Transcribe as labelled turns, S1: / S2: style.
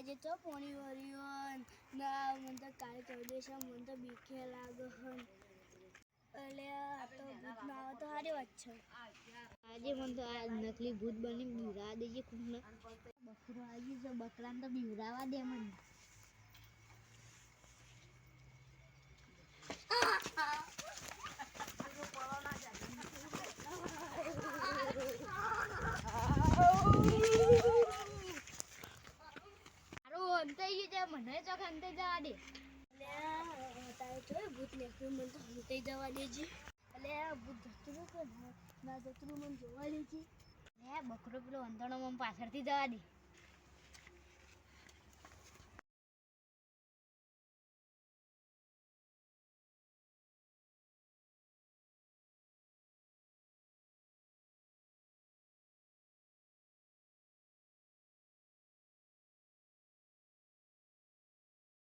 S1: આજે તો પોણી વળ્યો ના મને તો કાલે કરી દેશે મને તો બીકે લાગે હન એટલે આ તો ભૂત ના આવે તો સારી વાત છે આજે મને તો આ નકલી ભૂત બની બીવરાવા દેજે ખૂબને બકરો આવી છે બકરાને તો બીવરાવા દે મને મને તો ખંતે જવા દે તારે જોયું ભૂત નીકળ્યું મને તો ખંતે જવા દેજે એટલે ભૂત જતું કે ના જતું મને જોવા દેજે બકરો પેલો અંતણો મને પાછળથી જવા દે